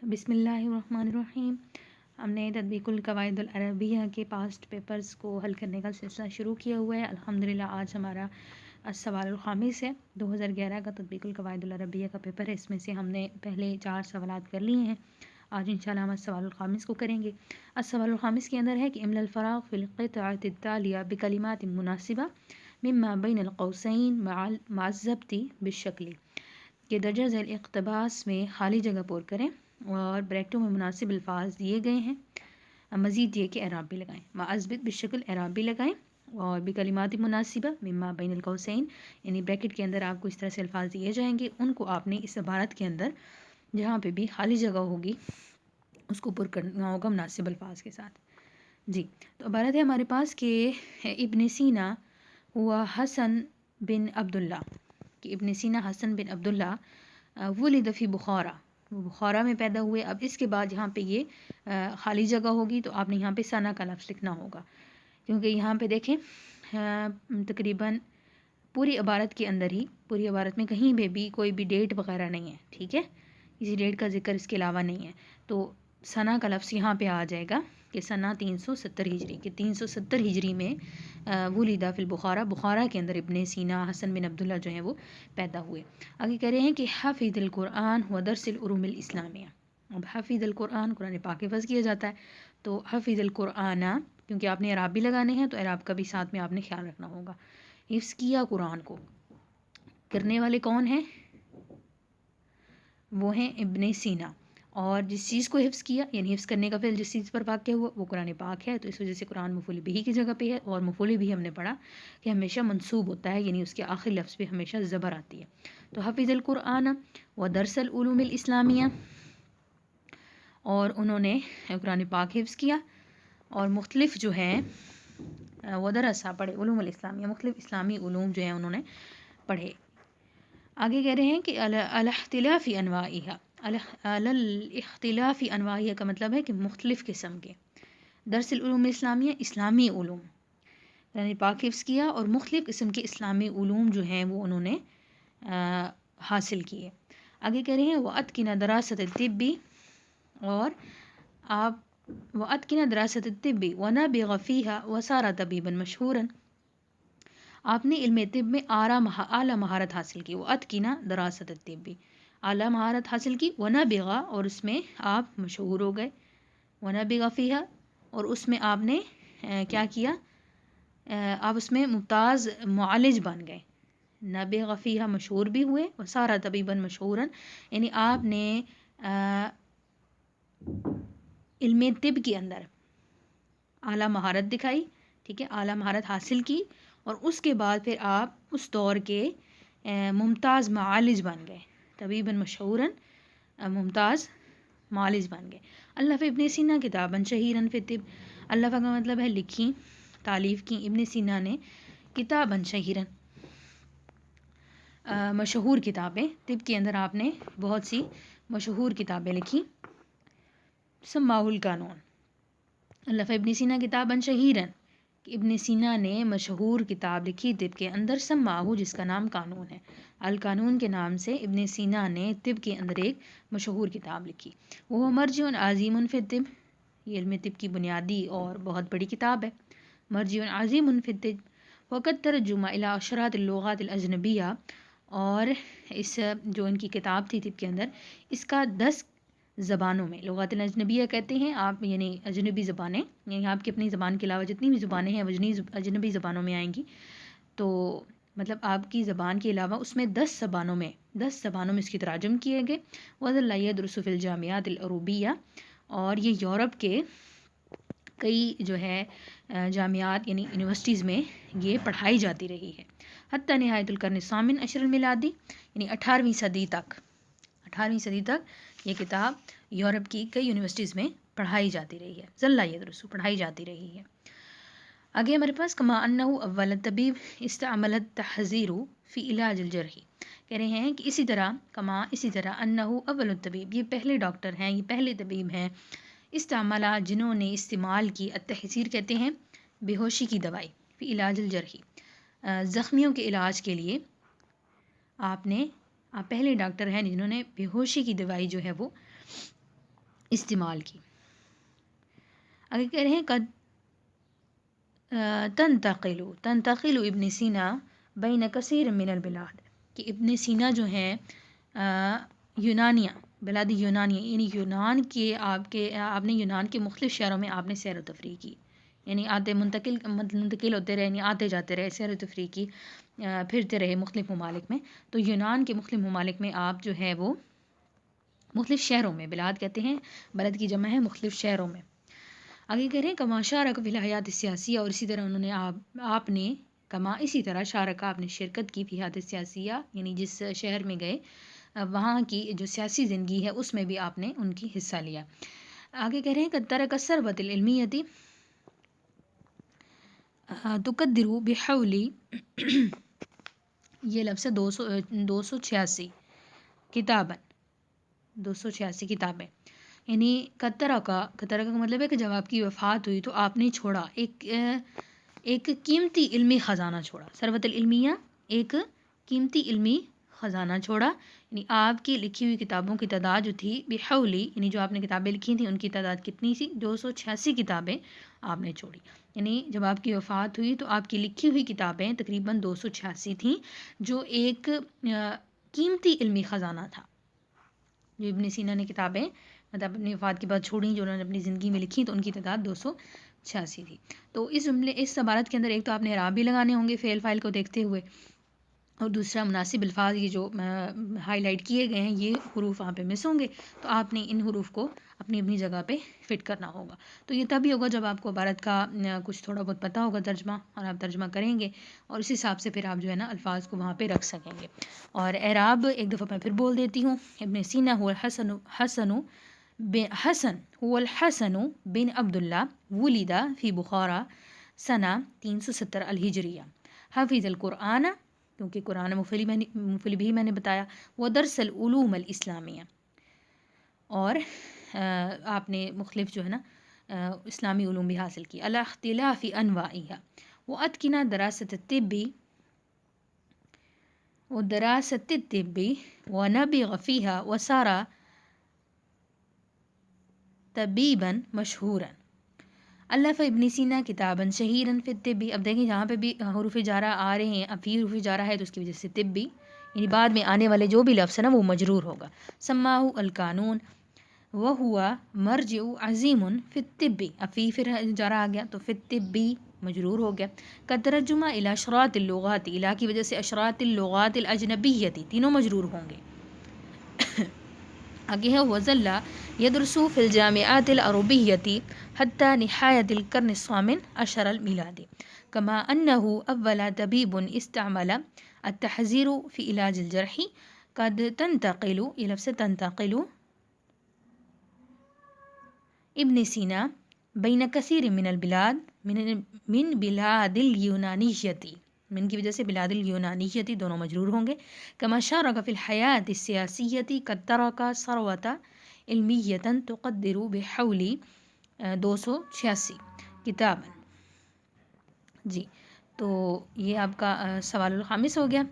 بسم اللہ الرحمن الرحیم. ہم نے تطبیق القواعد العربیہ کے پاسٹ پیپرز کو حل کرنے کا سلسلہ شروع کیا ہوا ہے. الحمدللہ آج ہمارا السوال الخامس ہے. 2011 کا تطبیق القواعد العربیہ کا پیپر ہے. اس میں سے ہم نے پہلے 4 سوالات کر لیے ہیں. آج انشاءاللہ ہم السوال الخامس کو کریں گے. السوال الخامس کے اندر ہے کہ املا الفراغ فی القطعۃ التالیہ بکلمات مناسبہ مما بین القوسین مع الضبط بالشکل، کہ درجہ ذیل اقتباس میں خالی جگہ پر کریں اور بریکٹوں میں مناسب الفاظ دیے گئے ہیں. مزید یہ کہ اعراب بھی لگائیں. معذبت بالشکل اعراب بھی لگائیں اور بکلمات مناسبہ مما بین القوسین، یعنی بریکٹ کے اندر آپ کو اس طرح سے الفاظ دیے جائیں گے، ان کو آپ نے اس عبارت کے اندر جہاں پہ بھی خالی جگہ ہوگی اس کو پر کرنا ہوگا مناسب الفاظ کے ساتھ. جی تو عبارت ہے ہمارے پاس کہ ابن سینا ہوا حسن بن عبداللہ، کہ ابن سینا حسن بن عبداللہ ولد فی بخارا، وہ بخارا میں پیدا ہوئے. اب اس کے بعد یہاں پہ یہ خالی جگہ ہوگی تو آپ نے یہاں پہ سنہ کا لفظ لکھنا ہوگا، کیونکہ یہاں پہ دیکھیں تقریباً پوری عبارت کے اندر ہی، پوری عبارت میں کہیں پہ بھی کوئی بھی ڈیٹ وغیرہ نہیں ہے. ٹھیک ہے، کسی ڈیٹ کا ذکر اس کے علاوہ نہیں ہے، تو سنہ کا لفظ یہاں پہ آ جائے گا کہ سنہ 370 ہجری، کہ 370 ہجری میں ولد فی البخارا، بخارا کے اندر ابن سینا حسن بن عبداللہ جو ہیں وہ پیدا ہوئے. آگے کہہ رہے ہیں کہ حفظ القرآن و درس العلوم الاسلامیہ. اب حفظ القرآن، قرآن پاک حفظ کیا جاتا ہے، تو حفظ القرآن کیونکہ آپ نے اعراب بھی لگانے ہیں تو اعراب کا بھی ساتھ میں آپ نے خیال رکھنا ہوگا. حفظ کیا قرآن کو، کرنے والے کون ہیں؟ وہ ہیں ابن سینا. اور جس چیز کو حفظ کیا، یعنی حفظ کرنے کا فعل جس چیز پر واقع ہوا وہ قرآن پاک ہے، تو اس وجہ سے قرآن مفعول بہ کی جگہ پہ ہے. اور مفعول بہ ہم نے پڑھا کہ ہمیشہ منصوب ہوتا ہے، یعنی اس کے آخری لفظ پہ ہمیشہ زبر آتی ہے. تو حفظ القرآن و درس العلوم الاسلامیہ، اور انہوں نے قرآن پاک حفظ کیا اور مختلف جو ہیں وہ درسہ پڑھے، علوم الاسلامیہ، مختلف اسلامی علوم جو ہیں انہوں نے پڑھے. آگے کہہ رہے ہیں کہ الاختلاف انواعها، الاختلاف انواعها کا مطلب ہے کہ مختلف قسم کے. درس العلوم الاسلامیہ، اسلامی علوم، یعنی پاک حفظ کیا اور مختلف قسم کے اسلامی علوم جو ہیں وہ انہوں نے حاصل کیے. آگے کہہ رہے ہیں وَأَتْقَنَ دَرَاسَةَ الطِّبِّ، اور آپ وَأَتْقَنَ دَرَاسَةَ الطِّبِّ وَنَبِغَ فِيهَا وَصَارَ طَبِيبًا مَشْهُورًا، آپ نے علم طب میں اعلیٰ مہارت حاصل کی. وَأَتْقَنَ دَرَاسَةَ الطِّبِّ، اعلیٰ مہارت حاصل کی. وَنَبِغَ، اور اس میں آپ مشہور ہو گئے. وَنَبِغَ فِيهَا، اور اس میں آپ نے کیا کیا، آپ اس میں ممتاز معالج بن گئے. نَبِغَ فِيهَا، مشہور بھی ہوئے. وَصَارَ طَبِيبًا مَشْهُورًا، یعنی آپ نے علم طب کے اندر اعلیٰ مہارت دکھائی. ٹھیک ہے، اعلیٰ مہارت حاصل کی اور اس کے بعد پھر آپ اس دور کے ممتاز معالج بن گئے. طبیباً مشہوراً، ممتاز معالج بن گئے. الف ابن سینا کتاباً شہیراً فی الطب، الف کا مطلب ہے لکھی، تالیف کی. ابن سینا نے کتاباً شہیراً، مشہور کتابیں، طب کے اندر آپ نے بہت سی مشہور کتابیں لکھی. سماہ القانون، الف ابن سینا کتاباً شہیراً، ابن سینا نے مشہور کتاب لکھی طب کے اندر. سماہ، جس کا نام قانون ہے، القانون کے نام سے ابن سینا نے طب کے اندر ایک مشہور کتاب لکھی. وہ مرجع عظیم فی الطب، یہ علم طب کی بنیادی اور بہت بڑی کتاب ہے. مرجع عظیم فی الطب، وقد ترجم الی عشرات اللغات الاجنبیہ، اور اس جو ان کی کتاب تھی طب کے اندر، اس کا 10 زبانوں میں، لغات الاجنبیہ کہتے ہیں آپ، یعنی اجنبی زبانیں، یعنی آپ کی اپنی زبان کے علاوہ جتنی بھی زبانیں ہیں اجنبی زبانوں میں آئیں گی. تو مطلب آپ کی زبان کے علاوہ اس میں 10 زبانوں میں اس کی تراجم کیے گئے. وَظَلَّ يَدْرُسُ فِي الْجَامِعَاتِ الْعُرُوبِيَّةِ، اور یہ یورپ کے کئی جو ہے جامعات یعنی یونیورسٹیز میں یہ پڑھائی جاتی رہی ہے. حتیٰ نہایت القرن الثامن عشر المیلادی، یعنی 18ویں صدی تک یہ کتاب یورپ کی کئی یونیورسٹیز میں پڑھائی جاتی رہی ہے. ظل یدرس، پڑھائی جاتی رہی ہے. آگے ہمارے پاس کما انہ اول الطبیب استعمل التحذیر فی علاج الجرح، کہہ رہے ہیں کہ اسی طرح انہ اول الطبیب، یہ پہلے ڈاکٹر ہیں، یہ پہلے طبیب ہیں. استعملہ، جنہوں نے استعمال کی، التحذیر کہتے ہیں بے ہوشی کی دوائی، فی علاج الجرح، زخمیوں کے علاج کے لیے آپ پہلے ڈاکٹر ہیں جنہوں نے بے ہوشی کی دوائی جو ہے وہ استعمال کی. آگے کہہ رہے ہیں قد تنتقل ابن سینا بین کثیر من البلاد، کہ ابن سینا جو ہیں یونانیہ، بلاد یونانیہ، یعنی یونان کے آپ نے یونان کے مختلف شہروں میں آپ نے سیر و تفریح کی، یعنی منتقل ہوتے رہے، یعنی آتے جاتے رہے، سیر و تفریح کی، پھرتے رہے مختلف ممالک میں. تو یونان کے مختلف ممالک میں آپ جو ہے وہ مختلف شہروں میں، بلاد کہتے ہیں بلد کی جمع ہے مختلف شہروں میں. آگے کہہ رہے ہیں کما شارک فی الحیات السیاسیہ، اور اسی طرح انہوں نے آپ نے کما اسی طرح شارکہ آپ نے شرکت کی فی الحیات السیاسیہ، یعنی جس شہر میں گئے وہاں کی جو سیاسی زندگی ہے اس میں بھی آپ نے ان کی حصہ لیا. آگے کہہ رہے ہیں کہ ترک الثروۃ العلمیۃ تقدر بحولی، یہ لفظ ہے 286 کتاباً، 286 کتابیں، یعنی قطرہ کا مطلب ہے کہ جب آپ کی وفات ہوئی تو آپ نے چھوڑا ایک قیمتی علمی خزانہ چھوڑا. ثروت العلمیہ ایک قیمتی علمی خزانہ چھوڑا، یعنی آپ کی لکھی ہوئی کتابوں کی تعداد جو تھی بحولی، یعنی جو آپ نے کتابیں لکھی تھیں ان کی تعداد کتنی تھی؟ 286 کتابیں آپ نے چھوڑی. یعنی جب آپ کی وفات ہوئی تو آپ کی لکھی ہوئی کتابیں تقریباً 286 تھیں، جو ایک قیمتی علمی خزانہ تھا. جو ابن سینا نے کتابیں مطلب اپنی وفات کے بعد چھوڑیں، جو انہوں نے اپنی زندگی میں لکھی، تو ان کی تعداد 286 تھی. تو اس عبارت کے اندر ایک تو آپ نے اعراب بھی لگانے ہوں گے فعل فاعل کو دیکھتے ہوئے، اور دوسرا مناسب الفاظ، یہ جو ہائی لائٹ کیے گئے ہیں یہ حروف وہاں پہ مس ہوں گے، تو آپ نے ان حروف کو اپنی جگہ پہ فٹ کرنا ہوگا. تو یہ تبھی ہوگا جب آپ کو عبارت کا کچھ تھوڑا بہت پتہ ہوگا ترجمہ، اور آپ ترجمہ کریں گے اور اس حساب سے پھر آپ جو ہے نا الفاظ کو وہاں پہ رکھ سکیں گے. اور اعراب ایک دفعہ میں پھر بول دیتی ہوں. ابن سینا هو الحسن بن عبداللہ ولد فی بخارا سنہ 370 الہجریہ، حافظ القرآن، کیونکہ قرآن مفلی بھی میں نے بتایا، وہ درس العلوم الاسلامیہ، اور آپ نے مختلف جو ہے نا اسلامی علوم بھی حاصل کی، علی اختلاف انواعها، وہ اتقن دراست الطب ونبغ فيها وصار طبيبا مشهورا. الف ابن سینا کتاباً شہیراً فی الطب. اب دیکھیں جہاں پہ بھی حروف جارہ آ رہے ہیں، اب فی حروف جارہ ہے تو اس کی وجہ سے طبی، یعنی بعد میں آنے والے جو بھی لفظ ہے نا وہ مجرور ہوگا. سماہ القانون وہوا مرجع عظیم فی الطب، اب فی پھر جارہ آ گیا تو فی الطبی مجرور ہو گیا. کترجمہ الی اشراط اللغات، الی کی وجہ سے اشراط اللغات الاجنبیتی تینوں مجرور ہوں گے. آگے ہے وظل يدرس في الجامعات العربية حتى نهاية القرن الثامن عشر الميلادي، كما أنه أول طبيب استعمل التحذير في علاج الجرح. قد تنتقل ابن سینا بین کثیر من البلاد من بلاد اليونانیتی، من کی وجہ سے بلاد اليونانیتی دونوں مجرور ہوں گے. کما شارک فی الحیات السیاسیتی قد ترک ثروۃ علمیۃ تقدر بحولی 286 کتاباً. جی تو یہ آپ کا سوال الخامس ہو گیا.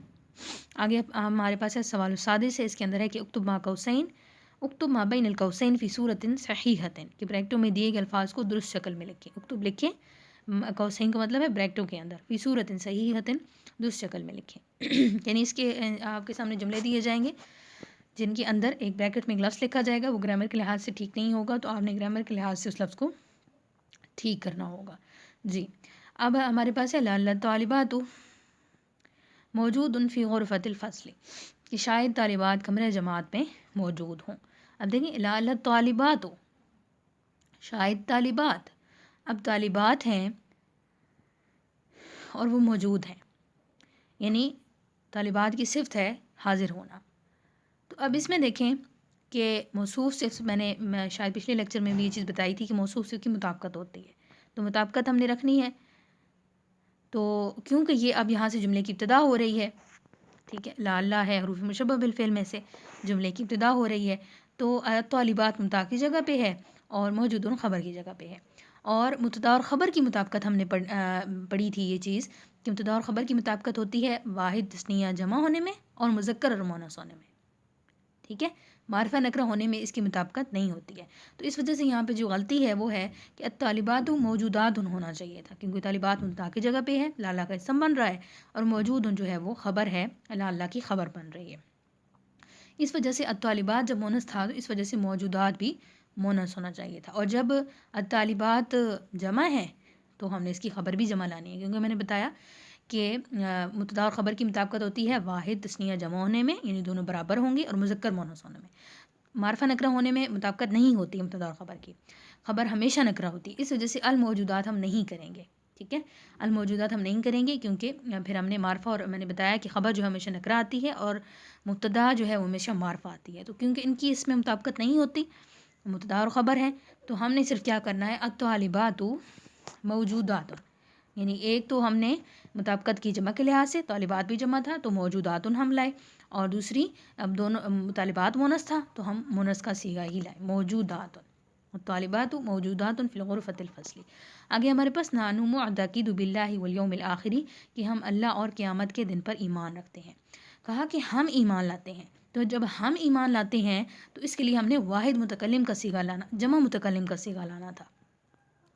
آگے ہمارے پاس ہے سوال السادس ہے، اس کے اندر ہے کہ اکتب ما بین القوسین فی صورت صحیحۃ، کہ بریکٹوں میں دیے گئے الفاظ کو درست شکل میں لکھیں. اکتب لکھیں، قوسین کا مطلب ہے بریکٹوں کے اندر، فی صورت صحیحۃ درست شکل میں لکھیں. یعنی اس کے آپ کے سامنے جملے دیے جائیں گے جن کے اندر ایک بریکٹ میں ایک لفظ لکھا جائے گا، وہ گرامر کے لحاظ سے ٹھیک نہیں ہوگا تو آپ نے گرامر کے لحاظ سے اس لفظ کو ٹھیک کرنا ہوگا. جی اب ہمارے پاس ہے لعل الطالبات موجود فی غرفۃ الفصل، کہ شاید طالبات کمرہ جماعت میں موجود ہوں. اب دیکھیں لعل الطالبات، شاید طالبات، اب طالبات ہیں اور وہ موجود ہیں، یعنی طالبات کی صفت ہے حاضر ہونا. تو اب اس میں دیکھیں کہ موصوف سے میں نے شاید پچھلے لیکچر میں بھی یہ چیز بتائی تھی کہ موصوف سے کی مطابقت ہوتی ہے، تو مطابقت ہم نے رکھنی ہے. تو کیونکہ یہ اب یہاں سے جملے کی ابتدا ہو رہی ہے، ٹھیک ہے، لعل ہے حروف مشبہ بالفعل میں سے جملے کی ابتدا ہو رہی ہے، تو طالبات مبتدا کی جگہ پہ ہے اور موجودون خبر کی جگہ پہ ہے. اور مبتدا اور خبر کی مطابقت ہم نے پڑھی تھی یہ چیز کہ مبتدا اور خبر کی مطابقت ہوتی ہے واحد تثنیہ جمع ہونے میں اور مذکر اور مؤنث ہونے میں. ٹھیک ہے، معرفہ نکرہ ہونے میں اس کی مطابقت نہیں ہوتی ہے. تو اس وجہ سے یہاں پہ جو غلطی ہے وہ ہے کہ الطالبات موجودات ہونا چاہیے تھا، کیونکہ طالبات مبتدا کی جگہ پہ ہے، لالا کا اسم بن رہا ہے، اور موجود جو ہے وہ خبر ہے، لالا کی خبر بن رہی ہے. اس وجہ سے الطالبات جب مونس تھا تو اس وجہ سے موجودات بھی مونس ہونا چاہیے تھا. اور جب الطالبات جمع ہے تو ہم نے اس کی خبر بھی جمع لانی ہے، کیونکہ میں نے بتایا کہ مبتدا اور خبر کی مطابقت ہوتی ہے واحد تثنیہ جمع ہونے میں، یعنی دونوں برابر ہوں گے، اور مذکر مونس ہونے میں. معرفہ نکرہ ہونے میں مطابقت نہیں ہوتی مبتدا اور خبر کی، خبر ہمیشہ نکرہ ہوتی ہے. اس وجہ سے الموجودات ہم نہیں کریں گے. ٹھیک ہے، الموجودات ہم نہیں کریں گے، کیونکہ پھر ہم نے معرفہ، اور میں نے بتایا کہ خبر جو ہے ہمیشہ نکرہ آتی ہے اور مبتدا جو ہے وہ ہمیشہ معرفہ آتی ہے. تو کیونکہ ان کی اس میں مطابقت نہیں ہوتی، مبتدا اور خبر ہے، تو ہم نے صرف کیا کرنا ہے، الطالبات موجودات، یعنی ایک تو ہم نے مطابقت کی جمع کے لحاظ سے طالبات بھی جمع تھا تو موجودات ہم لائے، اور دوسری اب دونوں طالبات مونس تھا تو ہم مونس کا صیغہ ہی لائے، موجودات. طالبات موجودات فی الغرفۃ الفصلی. آگے ہمارے پاس نحن معتقد باللہ والیوم الآخر، کہ ہم اللہ اور قیامت کے دن پر ایمان رکھتے ہیں. کہا کہ ہم ایمان لاتے ہیں، تو جب ہم ایمان لاتے ہیں تو اس کے لیے ہم نے واحد متکلم کا صیغہ لانا، جمع متکلم کا صیغہ لانا تھا،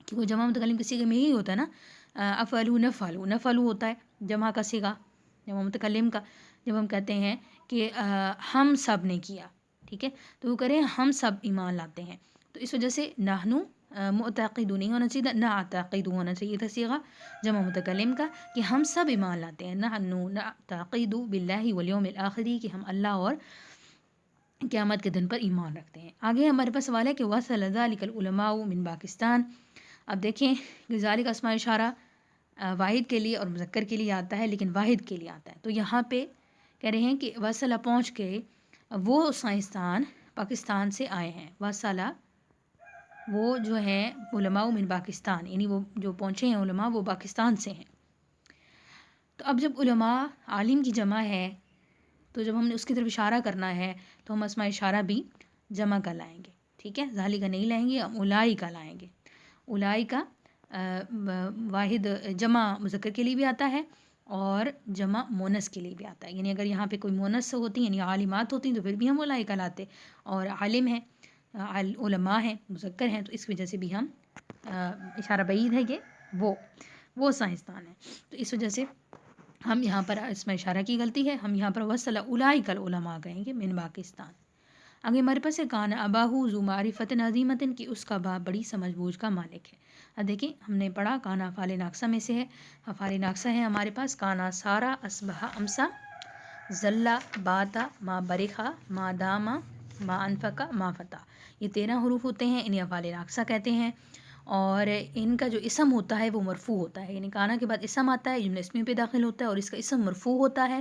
کیونکہ جمع متکلم کے صیغے میں یہی ہوتا ہے نا، افعلوا نفعلوا، نفعلوا ہوتا ہے جمع کا صیغہ جمع متکلم کا. جب ہم کہتے ہیں کہ ہم سب نے کیا، ٹھیک ہے، تو وہ کریں ہم سب ایمان لاتے ہیں، تو اس وجہ سے نحنو معتقد نہیں ہونا چاہیے، نعتقد ہونا چاہیے تھا صیغہ جمع متکلم کا، کہ ہم سب ایمان لاتے ہیں. نحنو نعتقد باللہ والیوم الآخر، کہ ہم اللہ اور قیامت کے دن پر ایمان رکھتے ہیں. آگے ہمارے پاس سوال ہے کہ وصل ذلک العلماء من پاکستان. اب دیکھیں کہ ذالک اسماء اشارہ واحد کے لیے اور مذکر کے لیے آتا ہے، لیکن واحد کے لیے آتا ہے. تو یہاں پہ کہہ رہے ہیں کہ وصلہ پہنچ کے وہ سائنسدان پاکستان سے آئے ہیں. وصلہ وہ جو ہیں علماء من پاکستان، یعنی وہ جو پہنچے ہیں علماء وہ پاکستان سے ہیں. تو اب جب علماء عالم کی جمع ہے تو جب ہم نے اس کی طرف اشارہ کرنا ہے تو ہم اسماء اشارہ بھی جمع کا لائیں گے. ٹھیک ہے، ذالک کا نہیں لائیں گے، ہم اولائی کا لائیں گے. اولائی کا واحد جمع مذکر کے لیے بھی آتا ہے اور جمع مونس کے لیے بھی آتا ہے. یعنی اگر یہاں پہ کوئی مونس ہوتی یعنی عالمات ہوتی تو پھر بھی ہم اولائی کا لاتے، اور عالم ہیں علماء ہیں مذکر ہیں، تو اس وجہ سے بھی ہم اشارہ بعید ہے کہ وہ سائنسدان ہیں. تو اس وجہ سے ہم یہاں پر اس میں اشارہ کی غلطی ہے، ہم یہاں پر وصل اولئک العلماء کہیں گے من پاکستان. آگے ہمارے پاس ہے کان اباہو ذو معرفت عظیمت، کہ اس کا باپ بڑی سمجھ بوجھ کا مالک ہے. اب دیکھیں ہم نے پڑھا کانا افعال ناقصہ میں سے ہے، افعال ناقصہ ہے ہمارے پاس کانا سارا اصبح امسا ذلہ باتا ما برخا ما داما ما انفقا ما فتا. یہ 13 حروف ہوتے ہیں، انہیں افعال ناقصہ کہتے ہیں. اور ان کا جو اسم ہوتا ہے وہ مرفوع ہوتا ہے، یعنی کانا کے بعد اسم آتا ہے، جملہ اسمی پہ داخل ہوتا ہے اور اس کا اسم مرفوع ہوتا ہے،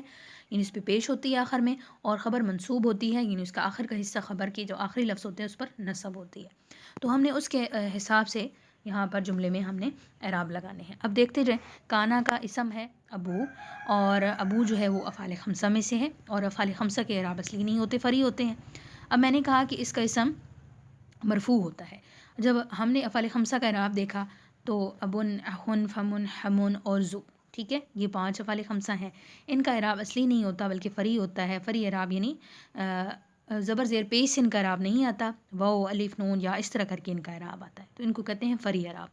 یعنی اس پہ پیش ہوتی ہے آخر میں، اور خبر منصوب ہوتی ہے، یعنی اس کا آخر کا حصہ خبر کی جو آخری لفظ ہوتے ہیں اس پر نصب ہوتی ہے. تو ہم نے اس کے حساب سے یہاں پر جملے میں ہم نے اعراب لگانے ہیں. اب دیکھتے جائیں، کانا کا اسم ہے ابو، اور ابو جو ہے وہ افعال خمسہ میں سے ہے، اور افعال خمسہ کے اعراب اصلی نہیں ہوتے، فری ہوتے ہیں. اب میں نے کہا کہ اس کا اسم مرفوع ہوتا ہے. جب ہم نے افعال خمسہ کا اعراب دیکھا تو ابن، اخن، فمن، حمن اور زو، ٹھیک ہے، یہ 5 افعال خمسہ ہیں. ان کا اعراب اصلی نہیں ہوتا بلکہ فری ہوتا ہے. فری اعراب یعنی زبر زیر پیش سے ان کا اعراب نہیں آتا، واو الف نون یا اس طرح کر کے ان کا اعراب آتا ہے، تو ان کو کہتے ہیں فری اعراب.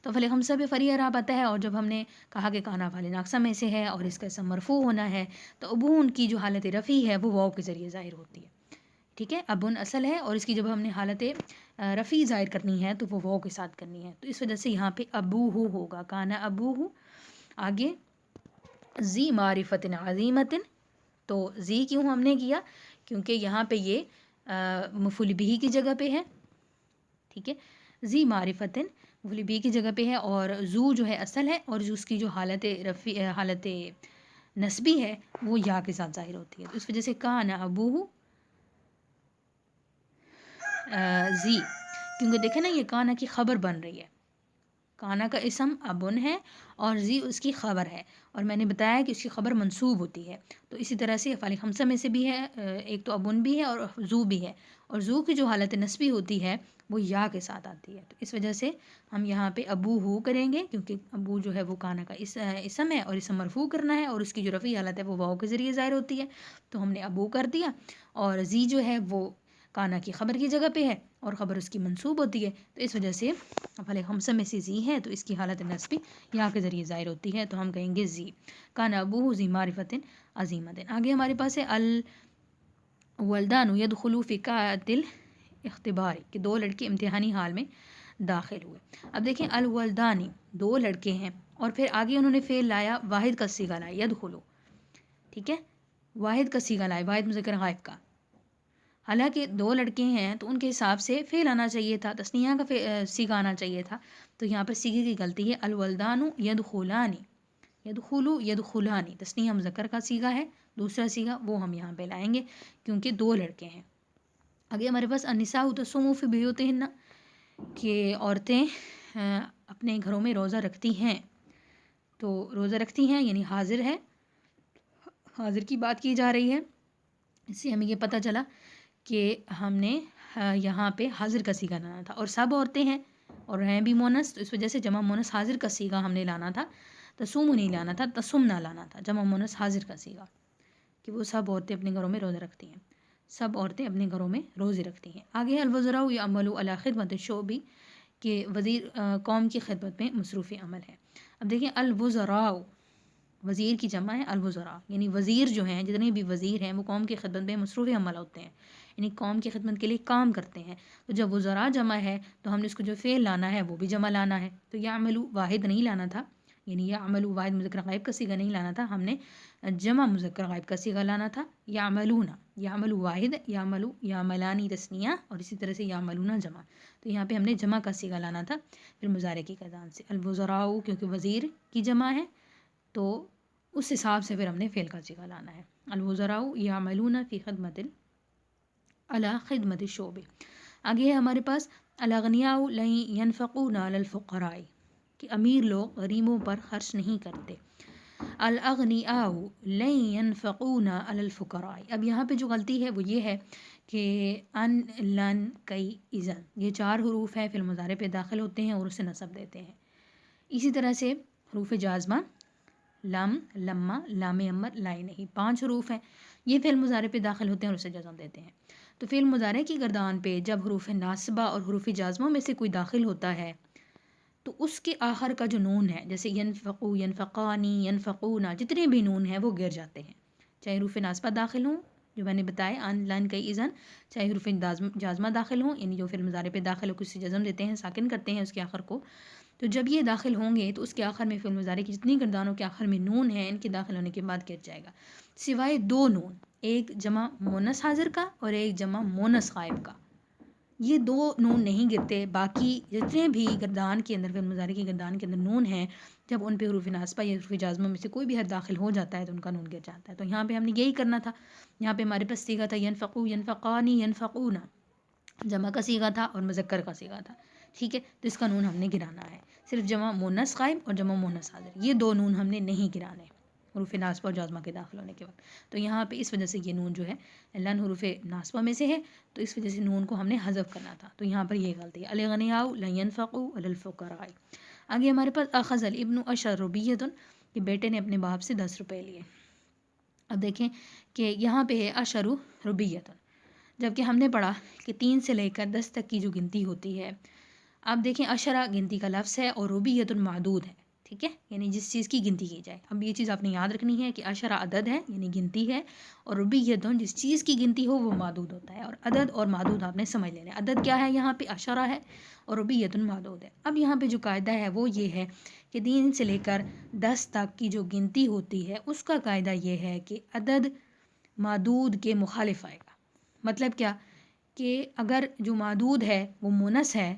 تو افعال خمسہ پہ فری اعراب آتا ہے. اور جب ہم نے کہا کہ کانا افعال ناقصہ میں سے ہے اور اس کا اسم مرفوع ہونا ہے تو ابون کی جو حالت رفع ہے وہ واو کے ذریعے ظاہر ہوتی ہے. ٹھیک ہے، ابن اصل ہے اور اس کی جب ہم نے حالت رفع ظاہر کرنی ہے تو وہ واو کے ساتھ کرنی ہے. تو اس وجہ سے یہاں پہ ابو ہو ہوگا، کانا ابو ہو. آگے ذی معرفت عظیمت، تو ذی کیوں ہم نے کیا، کیونکہ یہاں پہ یہ مفعول بہ کی جگہ پہ ہے. ٹھیک ہے، ذی معرفت مفعول بہ کی جگہ پہ ہے، اور ذو جو ہے اصل ہے، اور جو اس کی جو حالت رفع، حالت نسبی ہے وہ یا کے ساتھ ظاہر ہوتی ہے. تو اس وجہ سے کانا ابوہ زی، کیونکہ دیکھیں نا یہ کانا کی خبر بن رہی ہے، کانا کا اسم ابن ہے اور زی اس کی خبر ہے، اور میں نے بتایا کہ اس کی خبر منصوب ہوتی ہے. تو اسی طرح سے افعال خمسہ میں سے بھی ہے، ایک تو ابن بھی ہے اور زو بھی ہے، اور زو کی جو حالت نسبی ہوتی ہے وہ یا کے ساتھ آتی ہے. تو اس وجہ سے ہم یہاں پہ ابو ہو کریں گے، کیونکہ ابو جو ہے وہ کانا کا اسم ہے اور اسم مرفوع کرنا ہے، اور اس کی جو رفعی حالت ہے وہ واو کے ذریعے ظاہر ہوتی ہے، تو ہم نے ابو کر دیا. اور زی جو ہے وہ کانا کی خبر کی جگہ پہ ہے اور خبر اس کی منصوب ہوتی ہے، تو اس وجہ سے افعال خمسہ میں سے زی ہے تو اس کی حالت نصبی یا کے ذریعے ظاہر ہوتی ہے، تو ہم کہیں گے زی کانا ابوہ ذی معرفت عظیمت۔ آگے ہمارے پاس ہے الولدان یدخلوا فی قاعۃ الاختبار کہ دو لڑکے امتحانی حال میں داخل ہوئے۔ اب دیکھیں الولدانی دو لڑکے ہیں اور پھر آگے انہوں نے فعل لایا واحد کا صیغہ لایا یدخلوا، ٹھیک ہے، واحد کا صیغہ لایا، واحد مذکر غائب کا، حالانکہ دو لڑکے ہیں تو ان کے حساب سے فعل آنا چاہیے تھا، تثنیہ کا صیغہ آنا چاہیے تھا، تو یہاں پر صیغے کی غلطی ہے، الولدان یدخلانی، یدخلوا یدخلانی تثنیہ مذکر کا صیغہ ہے، دوسرا صیغہ وہ ہم یہاں پہ لائیں گے کیونکہ دو لڑکے ہیں۔ آگے ہمارے پاس النساء تصوم فی بیوتہن کہ عورتیں اپنے گھروں میں روزہ رکھتی ہیں، تو روزہ رکھتی ہیں یعنی حاضر ہے، حاضر کی بات کی جا رہی ہے، اس سے ہمیں یہ پتہ چلا کہ ہم نے یہاں پہ حاضر کا صیغہ لانا تھا، اور سب عورتیں ہیں اور ہیں بھی مونس، تو اس وجہ سے جمع مونس حاضر کا صیغہ ہم نے لانا تھا، تصوم نہیں لانا تھا، تصمنا لانا تھا، جمع مونس حاضر کا صیغہ کہ وہ سب عورتیں اپنے گھروں میں روزہ رکھتی ہیں، سب عورتیں اپنے گھروں میں روزے رکھتی ہیں۔ آگے الوزراء یعملوا علی خدمت الشعب کہ وزیر قوم کی خدمت میں مصروف عمل ہے۔ اب دیکھیں الوزراء وزیر کی جمع ہے الوزراء، یعنی وزیر جو ہیں جتنے بھی وزیر ہیں وہ قوم کی خدمت میں مصروف عمل ہوتے ہیں، یعنی قوم کی خدمت کے لیے کام کرتے ہیں، تو جب وزراء جمع ہے تو ہم نے اس کو جو فعل لانا ہے وہ بھی جمع لانا ہے، تو یعملوا واحد نہیں لانا تھا، یعنی یعملوا واحد مذکر غائب کا صیغہ نہیں لانا تھا، ہم نے جمع مذکر غائب کا صیغہ لانا تھا، یعملون، یعملوا واحد، یعملوا یعملانی تثنیہ اور اسی طرح سے یعملون جمع، تو یہاں پہ ہم نے جمع کا صیغہ لانا تھا پھر مضارع کی گردان سے، الوزراء کیونکہ وزیر کی جمع ہے تو اس حساب سے پھر ہم نے فعل کا صیغہ لانا ہے، الوزراء یعملون فی خدمت علی خدمت الشعب۔ آگے ہے ہمارے پاس الاغنیاء لن ينفقون علی الفقراء کہ امیر لوگ غریبوں پر خرچ نہیں کرتے، الاغنیاء لن ينفقون علی الفقراء، اب یہاں پہ جو غلطی ہے وہ یہ ہے کہ ان لن کئی اذن یہ چار حروف ہیں فعل مضارع پہ داخل ہوتے ہیں اور اسے نصب دیتے ہیں، اسی طرح سے حروف جازمہ لم، لما، لام امر، لائے نہیں، 5 حروف ہیں، یہ فعل مضارع پہ داخل ہوتے ہیں اور اسے جزم دیتے ہیں، تو فعل مضارع کی گردان پہ جب حروف ناصبہ اور حروف جازمہ میں سے کوئی داخل ہوتا ہے تو اس کے آخر کا جو نون ہے جیسے ینفقو، ینفقانی، ینفقونا، جتنے بھی نون ہیں وہ گر جاتے ہیں، چاہے حروف ناصبہ داخل ہوں جو میں نے بتایا ان لن کئی اذن، چاہے حروف جازمہ داخل ہوں یعنی جو فعل مضارع پہ داخل ہو کسی جزم دیتے ہیں ساکن کرتے ہیں اس کے آخر کو، تو جب یہ داخل ہوں گے تو اس کے آخر میں فعل مضارع کی جتنی گردانوں کے آخر میں نون ہیں ان کے داخل ہونے کے بعد گر جائے گا، سوائے 2 نون، ایک جمع مونس حاضر کا اور ایک جمع مونس غائب کا، یہ 2 نون نہیں گرتے، باقی جتنے بھی گردان کے اندر فعل مضارع کی گردان کے اندر نون ہیں جب ان پہ حروف ناصبہ یا حروف جازمہ میں سے کوئی بھی حرف داخل ہو جاتا ہے تو ان کا نون گر جاتا ہے، تو یہاں پہ ہم نے یہی کرنا تھا، یہاں پہ ہمارے پاس صیغہ تھا ینفقو، ینفقانی، ینفقونا، جمع کا صیغہ تھا اور مذکر کا صیغہ تھا، ٹھیک ہے، تو اس کا نون ہم نے گرانا ہے، صرف جمع مونس غائب اور جمع مونس حاضر یہ 2 نون ہم نے نہیں گرانے حروف ناصبہ اور جازمہ کے داخل ہونے کے وقت، تو یہاں پہ اس وجہ سے یہ نون جو ہے لن حروف ناصبہ میں سے ہے تو اس وجہ سے نون کو ہم نے حذف کرنا تھا، تو یہاں پر یہ غلطی ہے، الاغنیاء لن ينفقوا علی الفقراء۔ آگے ہمارے پاس اخذ الابن عشر ربیۃ کہ بیٹے نے اپنے باپ سے 10 روپے لیے، اب دیکھیں کہ یہاں پہ ہے عشر ربیۃ، جبکہ ہم نے پڑھا کہ 3 سے لے کر 10 تک کی جو گنتی ہوتی ہے، اب دیکھیں عشرہ گنتی کا لفظ ہے اور ربیۃ معدود ہے، ٹھیک ہے، یعنی جس چیز کی گنتی کی جائے، اب یہ چیز آپ نے یاد رکھنی ہے کہ عشرہ عدد ہے یعنی گنتی ہے اور ربیۃ جس چیز کی گنتی ہو وہ معدود ہوتا ہے، اور عدد اور معدود آپ نے سمجھ لینا ہے، عدد کیا ہے یہاں پہ عشرہ ہے اور ربیۃ معدود ہے، اب یہاں پہ جو قاعدہ ہے وہ یہ ہے کہ 3 سے لے کر 10 تک کی جو گنتی ہوتی ہے اس کا قاعدہ یہ ہے کہ عدد معدود کے مخالف آئے گا، مطلب کیا کہ اگر جو معدود ہے وہ مونس ہے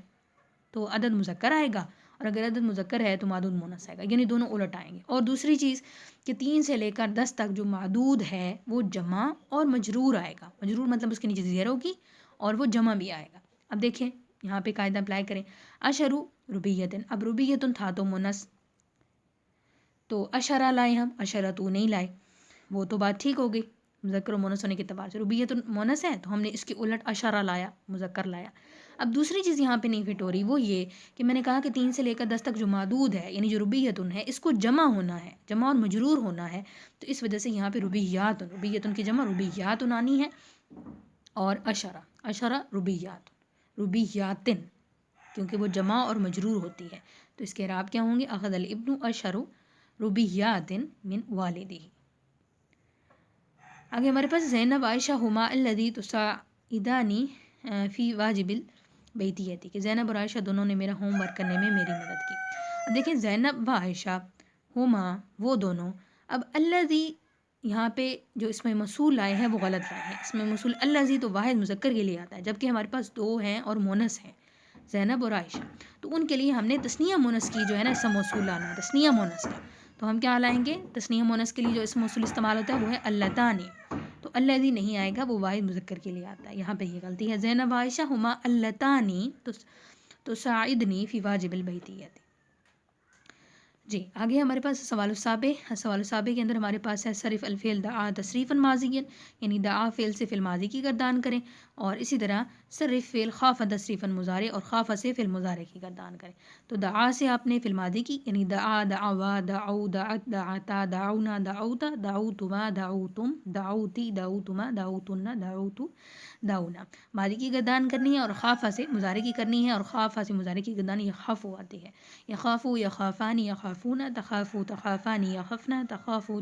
تو عدد مذکر آئے گا اور اگر عدد مذکر ہے تو معدود مونس آئے گا، یعنی دونوں الٹ آئیں گے، اور دوسری چیز کہ 3 سے لے کر 10 تک جو معدود ہے وہ جمع اور مجرور آئے گا، مجرور مطلب اس کے نیچے زیر ہوگی اور وہ جمع بھی آئے گا، اب دیکھیں یہاں پہ قاعدہ اپلائی کریں، عشر ربیۃ، اب ربیۃ تھا تو مونس تو عشرہ لائے ہم، عشرۃ نہیں لائے، وہ تو بات ٹھیک ہو گئی، مذکر و مونس ہونے کے اعتبار سے ربیۃ مونس ہے تو ہم نے اس کے الٹ عشرہ لایا، مذکر لایا، اب دوسری چیز یہاں پہ نہیں فٹ ہو رہی وہ یہ کہ میں نے کہا کہ 3 سے لے کر 10 تک جو معدود ہے یعنی جو ربیۃ ہے اس کو جمع ہونا ہے، جمع اور مجرور ہونا ہے، تو اس وجہ سے یہاں پہ ربیات کی جمع ربیات آنی ہے اور عشرہ اشرا ربیات، ربیاتن، کیونکہ وہ جمع اور مجرور ہوتی ہے تو اس کے اعراب کیا ہوں گے؟ اخذ الابن اشر ربیات من والدہ۔ آگے ہمارے پاس زینب عائشہ ہما الذی تساعدانی فی واجب البیتیتی، کہ زینب اور عائشہ دونوں نے میرا ہوم ورک کرنے میں میری مدد کی۔ اب دیکھیں زینب و عائشہ ہما وہ دونوں، اب الذی یہاں پہ جو اسم موصول لائے ہیں وہ غلط لائے ہیں۔ اسم موصول الذی تو واحد مذکر کے لیے آتا ہے، جبکہ ہمارے پاس دو ہیں اور مونس ہیں، زینب اور عائشہ، تو ان کے لیے ہم نے تثنیہ مونس کی جو ہے نا اسم موصول لانا ہے، تثنیہ مونس کا، تو ہم کیا لائیں گے؟ تثنیہ مونس کے لیے جو اسم موصول استعمال ہوتا ہے وہ ہے اللتانی، تو الذی نہیں آئے گا، وہ واحد مذکر کے لیے آتا ہے، یہاں پہ یہ غلطی ہے۔ زینب عائشہ ہما اللتانی تساعدنی فی واجب البیتیت۔ جی آگے ہمارے پاس سوال السابع، سوال السابع کے اندر ہمارے پاس ہے صرف الفعل دعا تصریفا ماضیا، یعنی دعا فعل سے فعل ماضی کی گردان کریں، اور اسی طرح صرف فعل خاف تصریفا مضارع اور خاف سے فعل مضارع کی گردان کریں۔ تو دعا سے آپ نے فعل ماضی کی، یعنی دعا، دعوا، دعو، دعت، دعتا، دعونا، دعوتا، دعوتما، دعوتم، دعوتی، دعوتما، دعوتن، دعوتو، دعونا، ماضی کی گردان کرنی ہے، اور خافہ سے مضارع کی کرنی ہے، اور خافہ سے مضارع کی گردان یخافو آتی ہے، یخافو، یخافانی، یخافون، تخافو، تخافانی، یخفنا، تخافو،